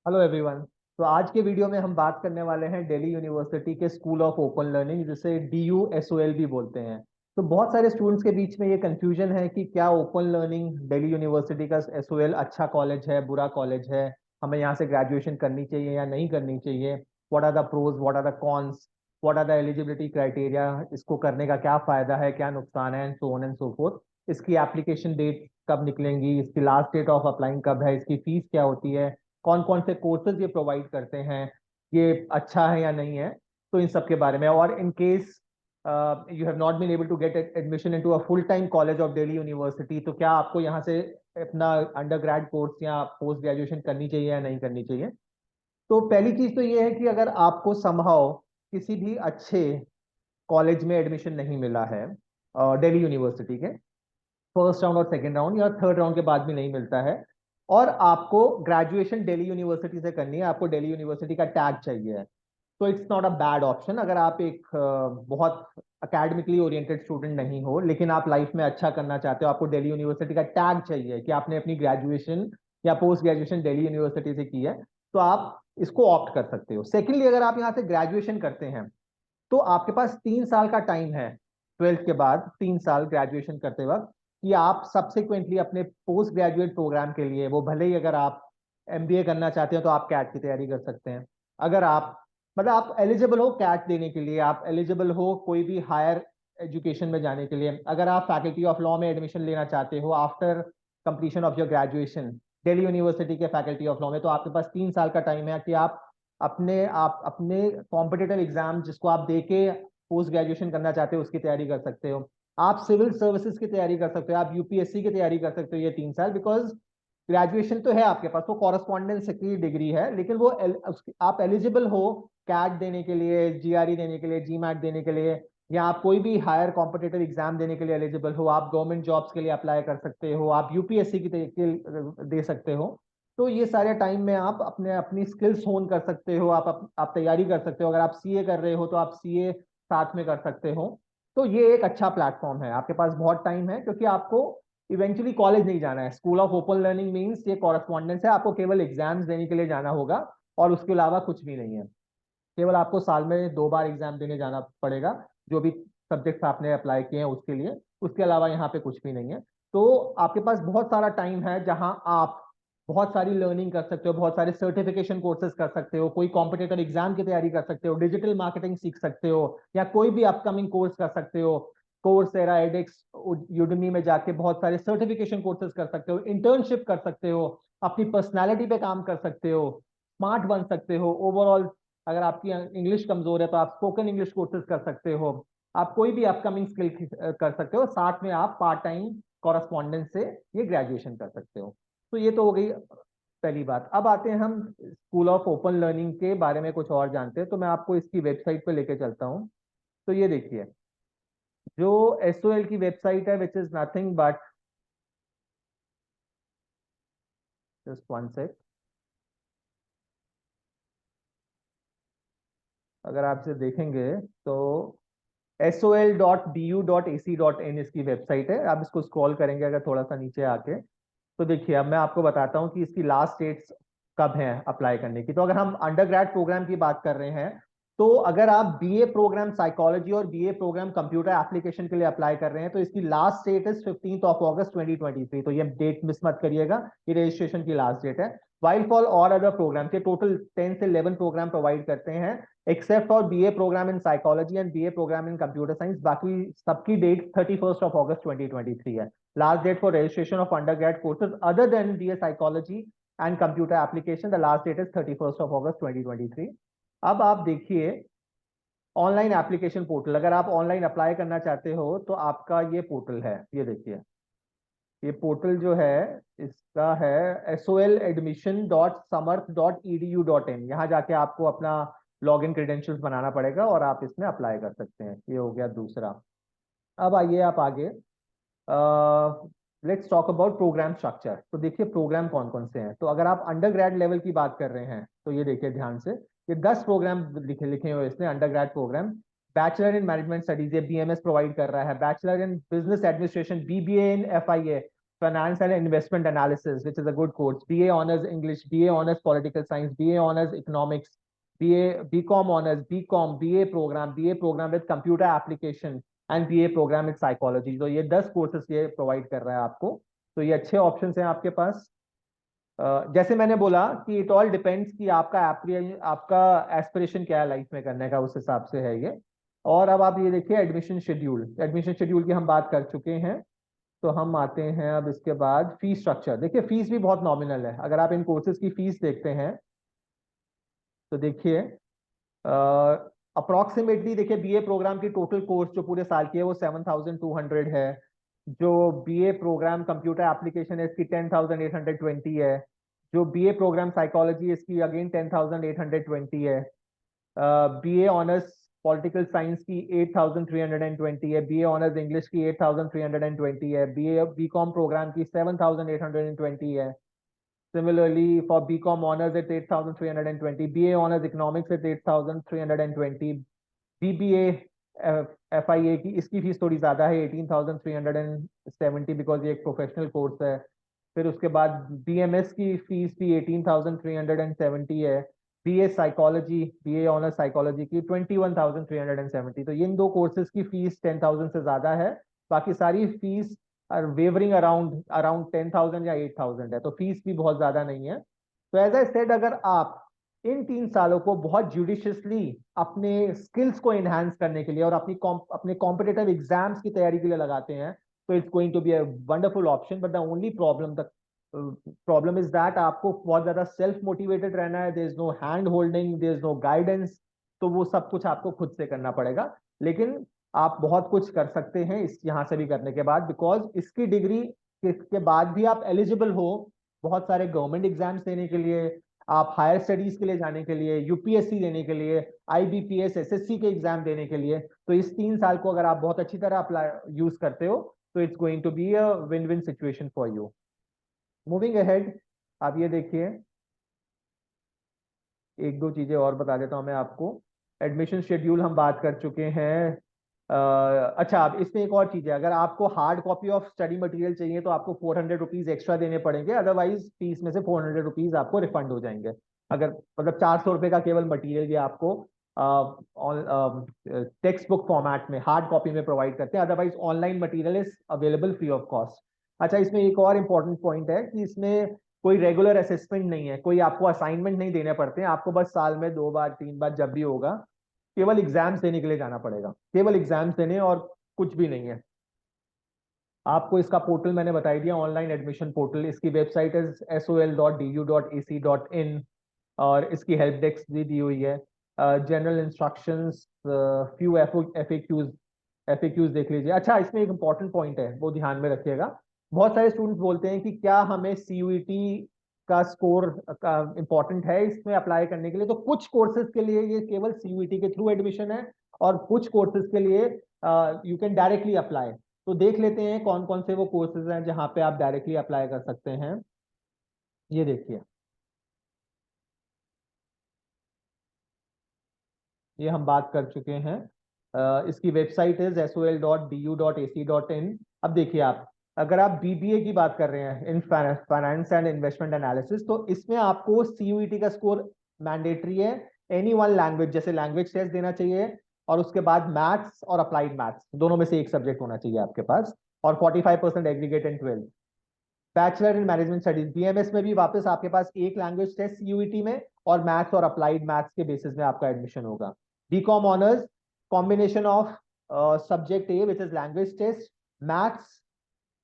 Hello everyone. तो आज के वीडियो में हम बात करने वाले हैं दिल्ली यूनिवर्सिटी के स्कूल ऑफ ओपन लर्निंग, जिसे DUSOL भी बोलते हैं। तो बहुत सारे स्टूडेंट्स के बीच में ये कंफ्यूजन है कि क्या ओपन लर्निंग दिल्ली यूनिवर्सिटी का SOL अच्छा कॉलेज है, बुरा कॉलेज है, हमें यहाँ से ग्रेजुएशन करनी चाहिए या नहीं करनी चाहिए। What are the pros, what are the cons, what are the eligibility criteria, इसको करने का क्या फायदा है, क्या नुकसान है, and so on and so forth. इसकी एप्लीकेशन डेट कब निकलेंगी, इसकी लास्ट डेट ऑफ अप्लाइंग कब है, इसकी फीस क्या होती है, कौन कौन से कोर्सेज ये प्रोवाइड करते हैं, ये अच्छा है या नहीं है। तो इन सब के बारे में, और in case you have not been able to get admission into a full time college of Delhi university, तो क्या आपको यहाँ से अपना अंडर ग्रेड कोर्स या पोस्ट ग्रेजुएशन करनी चाहिए या नहीं करनी चाहिए। तो पहली चीज तो ये है कि अगर आपको समहाउ किसी भी अच्छे कॉलेज में एडमिशन नहीं मिला है दिल्ली यूनिवर्सिटी के फर्स्ट राउंड और सेकंड राउंड या थर्ड राउंड के बाद भी नहीं मिलता है, और आपको ग्रेजुएशन दिल्ली यूनिवर्सिटी से करनी है, आपको दिल्ली यूनिवर्सिटी का टैग चाहिए, तो it's not a bad option. अगर आप एक बहुत अकेडमिकली ओरिएंटेड स्टूडेंट नहीं हो, लेकिन आप लाइफ में अच्छा करना चाहते हो, आपको दिल्ली यूनिवर्सिटी का टैग चाहिए कि आपने अपनी ग्रेजुएशन या पोस्ट ग्रेजुएशन दिल्ली यूनिवर्सिटी से की है, तो आप इसको ऑप्ट कर सकते हो। सेकेंडली, अगर आप यहाँ से ग्रेजुएशन करते हैं तो आपके पास 3 साल का टाइम है, ट्वेल्थ के बाद 3 साल ग्रेजुएशन करते वक्त, कि आप सब्सिक्वेंटली अपने पोस्ट ग्रेजुएट प्रोग्राम के लिए, वो भले ही अगर आप MBA करना चाहते हो तो आप कैट की तैयारी कर सकते हैं। अगर आप मतलब आप एलिजिबल हो कैट देने के लिए, आप एलिजिबल हो कोई भी हायर एजुकेशन में जाने के लिए, अगर आप फैकल्टी ऑफ लॉ में एडमिशन लेना चाहते हो after completion of your graduation Delhi university के फैकल्टी ऑफ लॉ में, तो आपके पास 3 साल का टाइम है कि आप अपने कॉम्पिटिटिव एग्जाम जिसको आप दे के पोस्ट ग्रेजुएशन करना चाहते हो उसकी तैयारी कर सकते हो। आप सिविल सर्विसेज की तैयारी कर सकते हो, आप UPSC की तैयारी कर सकते हो ये 3 साल, बिकॉज ग्रेजुएशन तो है आपके पास, वो कॉरेस्पॉन्डेंस की डिग्री है, लेकिन आप एलिजिबल हो कैट देने के लिए, GRE देने के लिए, GMAT देने के लिए, या आप कोई भी हायर कॉम्पिटिटिव एग्जाम देने के लिए एलिजिबल हो, आप गवर्नमेंट जॉब्स के लिए अप्लाई कर सकते हो, आप UPSC के दे सकते हो। तो ये सारे टाइम में आप अपने अपनी स्किल्स होन कर सकते हो, आप तैयारी कर सकते हो। अगर आप CA कर रहे हो तो आप CA साथ में कर सकते हो। तो ये एक अच्छा प्लेटफॉर्म है, आपके पास बहुत टाइम है, क्योंकि आपको इवेंचुअली कॉलेज नहीं जाना है। School of open learning means ये कॉरेस्पॉन्डेंस है, आपको केवल एग्जाम्स देने के लिए जाना होगा और उसके अलावा कुछ भी नहीं है। केवल आपको साल में 2 बार एग्जाम देने जाना पड़ेगा, जो भी सब्जेक्ट्स आपने अप्लाई किए हैं उसके लिए, उसके अलावा यहाँ पे कुछ भी नहीं है। तो आपके पास बहुत सारा टाइम है जहां आप बहुत सारी लर्निंग कर सकते हो, बहुत सारे सर्टिफिकेशन कोर्सेज कर सकते हो, कोई कॉम्पिटिटिव एग्जाम की तैयारी कर सकते हो, डिजिटल मार्केटिंग सीख सकते हो, या कोई भी अपकमिंग कोर्स कर सकते हो। कोर्सेरा, एडिक्स, यूडेमी में जाके बहुत सारे सर्टिफिकेशन कोर्सेज कर सकते हो, इंटर्नशिप कर सकते हो, अपनी पर्सनैलिटी पे काम कर सकते हो, स्मार्ट बन सकते हो ओवरऑल। अगर आपकी इंग्लिश कमजोर है तो आप स्पोकन इंग्लिश कोर्सेज कर सकते हो, आप कोई भी अपकमिंग स्किल कर सकते हो, साथ में आप पार्ट टाइम कॉरेस्पॉन्डेंस से ये ग्रेजुएशन कर सकते हो। तो ये तो हो गई पहली बात। अब आते हैं हम स्कूल ऑफ ओपन लर्निंग के बारे में कुछ और जानते हैं, तो मैं आपको इसकी वेबसाइट पे लेके चलता हूँ। तो ये देखिए, जो SOL की वेबसाइट है, which is nothing but, just one sec, अगर आप इसे देखेंगे तो sol.du.ac.in इसकी वेबसाइट है। आप इसको स्क्रॉल करेंगे अगर थोड़ा सा नीचे आके, तो देखिए अब मैं आपको बताता हूँ कि इसकी लास्ट डेट्स कब हैं अप्लाई करने की। तो अगर हम अंडर ग्रेड प्रोग्राम की बात कर रहे हैं, तो अगर आप BA प्रोग्राम साइकोलॉजी और BA प्रोग्राम कंप्यूटर एप्लीकेशन के लिए अप्लाई कर रहे हैं, तो इसकी लास्ट डेट इज 15 अगस्त 2023। तो ये डेट मिस मत करिएगा, ये रजिस्ट्रेशन की लास्ट डेट है। वाइल फॉर और अदर प्रोग्राम के टोटल 10 से 11 प्रोग्राम प्रोवाइड करते हैं, except for BA program in psychology and BA program in computer science. बाकी सबकी डेट 31 अगस्त 2023 है। Last date for registration of undergrad courses other than BA Psychology and Computer Application, the last date is 31 August 2023। अब आप देखिए online application portal, अगर आप online apply करना चाहते हो तो आपका ये पोर्टल है, ये देखिए, ये पोर्टल जो है इसका है soladmission.samarth.edu.in। यहाँ जाके आपको अपना लॉगिन क्रेडेंशियल्स बनाना पड़ेगा और आप इसमें अप्लाई कर सकते हैं। ये हो गया दूसरा। अब आइए आप आगे, let's talk about program structure. तो देखिए प्रोग्राम कौन कौन से हैं। तो अगर आप अंडर ग्रेड लेवल की बात कर रहे हैं तो ये देखिए ध्यान से, ये 10 प्रोग्राम लिखे लिखे हुए इसने undergrad program. Bachelor in management studies, ये BMS प्रोवाइड कर रहा है। Bachelor in business administration, BBA in FIA, Finance and Investment Analysis, which is a good course. BA Honors English, BA Honors Political Science, BA Honors Economics, BCom Honors, BA program with Computer Application and BA program with Psychology. तो ये 10 courses ये provide कर रहा है आपको, तो ये अच्छे ऑप्शंस हैं आपके पास। जैसे मैंने बोला कि इट ऑल डिपेंड्स कि आपका एस्पिरेशन क्या है लाइफ में करने का, उस हिसाब से है ये। और अब आप ये देखिए एडमिशन शेड्यूल की हम बात कर चुके हैं। तो हम आते हैं अब इसके बाद फीस स्ट्रक्चर। देखिए फीस भी बहुत नॉमिनल है। अगर आप इन कोर्सेज की फीस देखते हैं तो देखिए अप्रोक्सीमेटली देखिए बीए प्रोग्राम की टोटल कोर्स जो पूरे साल की है वो 7,200 है। जो बीए प्रोग्राम कंप्यूटर एप्लीकेशन है इसकी 10,820 है। जो बीए प्रोग्राम साइकोलॉजी है इसकी अगेन 10,820 है। बीए ऑनर्स पॉलिटिकल साइंस की 8,320 है। बीए ऑनर्स इंग्लिश की 8,320 है। बीकॉम प्रोग्राम की 7,820 है। Similarly, for BCom honors it's 8,320, BA honors economics it's 8,320, BBA FIA की इसकी फीस थोड़ी ज्यादा है 18,370 बिकॉज ये एक प्रोफेशनल कोर्स है। फिर उसके बाद BMS की फीस भी 18,370 है। BA ऑनर्स साइकोलॉजी की 21,370। तो इन दो कोर्सेज की फीस 10,000 से ज्यादा है। बाकी सारी फीस वेवरिंग अराउंड 10,000 या 8,000 है, तो फीस भी बहुत ज्यादा नहीं है। तो एज आई सेड, अगर आप इन 3 सालों को बहुत जुडिशियसली अपने स्किल्स को एनहांस करने के लिए और अपने कॉम्पिटिटिव एग्जाम्स की तैयारी के लिए लगाते हैं तो it's going to be a wonderful option. But the only problem is that आपको बहुत ज्यादा सेल्फ मोटिवेटेड रहना है। There is no hand holding, there is no guidance, तो वो सब कुछ आपको खुद से करना पड़ेगा। लेकिन आप बहुत कुछ कर सकते हैं इस यहाँ से भी करने के बाद, बिकॉज इसकी डिग्री के बाद भी आप एलिजिबल हो बहुत सारे गवर्नमेंट एग्जाम्स देने के लिए, आप हायर स्टडीज के लिए जाने के लिए, यूपीएससी देने के लिए, आईबीपीएस एसएससी के एग्जाम देने के लिए। तो इस 3 साल को अगर आप बहुत अच्छी तरह अप्लाई यूज करते हो तो it's going to be a win win situation for you. Moving ahead, आप ये देखिए एक दो चीजें और बता देता हूं मैं आपको। एडमिशन शेड्यूल हम बात कर चुके हैं। अच्छा, अब इसमें एक और चीज है, अगर आपको hard copy of study material चाहिए तो आपको 400 रुपीज एक्स्ट्रा देने पड़ेंगे, अदरवाइज फीस में से 400 रुपीज आपको रिफंड हो जाएंगे। अगर मतलब 400 रुपए का केवल मटेरियल ये आपको टेक्स्ट बुक फॉर्मेट में हार्ड कॉपी में प्रोवाइड करते हैं, otherwise online material is available free of cost. अच्छा, इसमें एक और इम्पोर्टेंट पॉइंट है कि इसमें कोई रेगुलर असेसमेंट नहीं है, कोई आपको असाइनमेंट नहीं देने पड़ते हैं। आपको बस साल में 2 बार 3 बार जब भी होगा केवल एग्जाम्स देने के लिए जाना पड़ेगा, केवल एग्जाम्स देने और कुछ भी नहीं है। आपको इसका पोर्टल मैंने बता दिया, ऑनलाइन एडमिशन पोर्टल। इसकी वेबसाइट है sol.du.ac.in और इसकी हेल्प डेस्क भी दी हुई है। जनरल इंस्ट्रक्शंस, फ्यू एफएक्यूज देख लीजिए। अच्छा, इसमें एक इंपॉर्टेंट पॉइंट है, वो ध्यान में रखिएगा। बहुत सारे स्टूडेंट्स बोलते हैं कि क्या हमें सीयूईटी का स्कोर का इंपॉर्टेंट है इसमें अप्लाई करने के लिए। तो कुछ कोर्सेज के लिए ये केवल सीयूईटी के थ्रू एडमिशन है और कुछ कोर्सेज के लिए यू कैन डायरेक्टली अप्लाई। तो देख लेते हैं कौन कौन से वो कोर्सेज हैं जहां पे आप डायरेक्टली अप्लाई कर सकते हैं। ये देखिए, ये हम बात कर चुके हैं। इसकी वेबसाइट है sol.du.ac.in। अब देखिए, आप अगर आप बीबीए की बात कर रहे हैं in finance and investment analysis, तो इसमें आपको सीयूईटी का स्कोर मैंडेटरी है। एनी वन लैंग्वेज, जैसे लैंग्वेज टेस्ट देना चाहिए और उसके बाद मैथ्स और अप्लाइड मैथ्स दोनों में से एक सब्जेक्ट होना चाहिए आपके पास, और 45% aggregate in 12। Bachelor in management studies BMS में भी वापस आपके पास एक लैंग्वेज टेस्ट सीयूईटी में और मैथ्स और अप्लाइड मैथ्स के बेसिस में आपका एडमिशन होगा। BCom honours combination of subject A which is language test, maths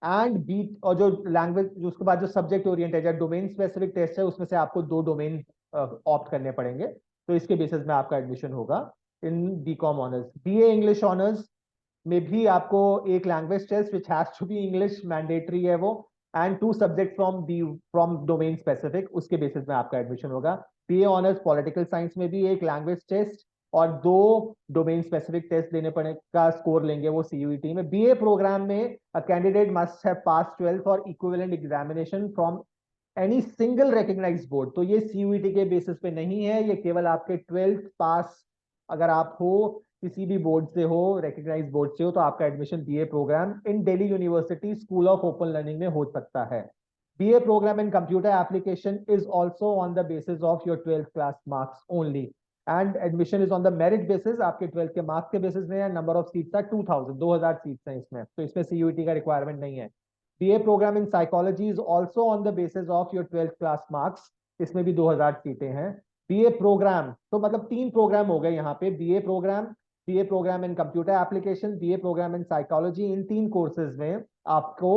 and B, और जो लैंग्वेज उसके बाद जो सब्जेक्ट ओरिएंटेड या डोमेन स्पेसिफिक टेस्ट है उसमें से आपको 2 डोमेन ऑप्ट करने पड़ेंगे। तो इसके बेसिस में आपका एडमिशन होगा in BCom honours. BA English honours में भी आपको एक language test which has to be English mandatory है वो, and 2 subject from domain specific, उसके बेसिस में आपका एडमिशन होगा। बीए ऑनर्स पॉलिटिकल साइंस में भी एक लैंग्वेज टेस्ट और 2 डोमेन स्पेसिफिक टेस्ट देने पड़े का स्कोर लेंगे वो सीयूईटी में। बीए प्रोग्राम में a candidate must have pass 12th और equivalent examination from any single recognised board. तो ये सीयूईटी के बेसिस पे नहीं है, ये केवल आपके 12th पास अगर आप हो किसी भी बोर्ड से हो, रिकग्नाइज बोर्ड से हो, तो आपका admission BA program in Delhi university school of open learning में हो सकता है। BA program in computer application is also on the basis of your 12th class marks only, and admission is on the merit basis, आपके 12th के marks के basis में। Number of seats are 2000 seats हैं इसमें, तो इसमें CUET का requirement नहीं है। BA program in psychology is also on the basis of your 12th class marks, इसमें भी 2000 सीटें हैं। बीए प्रोग्राम, तो मतलब 3 प्रोग्राम हो गए यहाँ पे, BA program in computer application, BA program in psychology. इन 3 कोर्सेज में आपको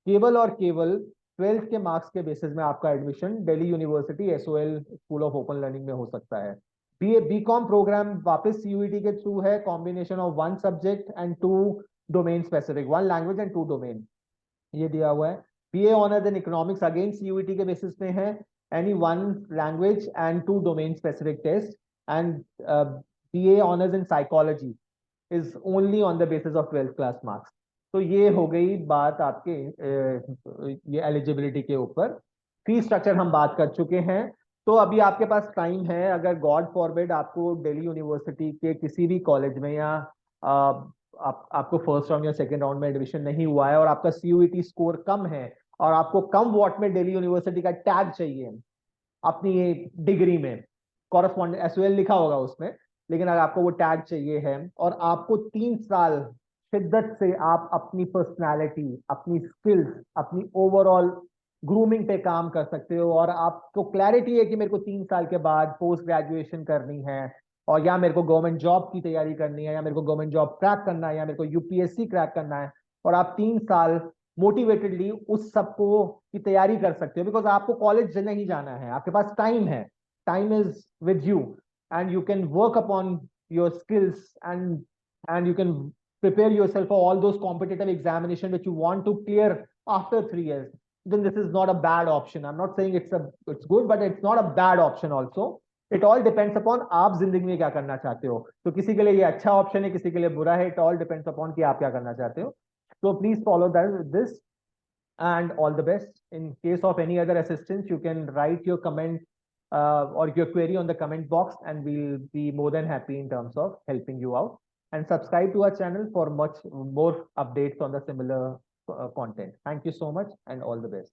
केवल और केवल 12th के मार्क्स के बेसिस में आपका admission Delhi university SOL school of open learning में हो सकता है। बीकॉम प्रोग्राम वापस सीयूईटी के थ्रू है, combination of 1 subject and 2 domain specific, 1 language and 2 domain, ये दिया हुआ है। BA honours in economics again CUET के बेसिस पे है, any 1 language and 2 domain specific test. And BA honours in psychology is only on the basis of 12th class marks. तो ये हो गई बात आपके ये एलिजिबिलिटी के ऊपर। फीस स्ट्रक्चर हम बात कर चुके हैं। तो अभी आपके पास टाइम है, अगर गॉड फॉरबिड आपको दिल्ली यूनिवर्सिटी के किसी भी कॉलेज में या आपको फर्स्ट राउंड या सेकंड राउंड में एडमिशन नहीं हुआ है और आपका सीयूईटी स्कोर कम है और आपको कम वॉट में दिल्ली यूनिवर्सिटी का टैग चाहिए अपनी डिग्री में, कॉरस्पॉन्डेंट एसओएल लिखा होगा उसमें, लेकिन अगर आपको वो टैग चाहिए है और आपको 3 साल शिद्दत से आप अपनी पर्सनालिटी, अपनी स्किल्स, अपनी ओवरऑल ग्रूमिंग पे काम कर सकते हो और आपको क्लैरिटी है कि मेरे को 3 साल के बाद पोस्ट ग्रेजुएशन करनी है और या मेरे को गवर्नमेंट जॉब की तैयारी करनी है या मेरे को गवर्नमेंट जॉब क्रैक करना है या मेरे को यूपीएससी क्रैक करना है, और आप 3 साल मोटिवेटेडली उस सबको की तैयारी कर सकते हो, बिकॉज आपको कॉलेज नहीं जाना है, आपके पास टाइम है, time is with you and you can work upon your skills and you can prepare yourself for all those competitive examination which you want to clear after 3 years. Then this is not a bad option. I'm not saying it's good, but it's not a bad option also. It all depends upon आप जिंदगी में क्या करना चाहते हो। तो किसी के लिए ये अच्छा ऑप्शन है, किसी के लिए बुरा है। It all depends upon कि आप क्या करना चाहते हो। So please follow this and all the best. In case of any other assistance, you can write your comment or your query on the comment box, and we'll be more than happy in terms of helping you out. And subscribe to our channel for much more updates on the similar content. Thank you so much and all the best.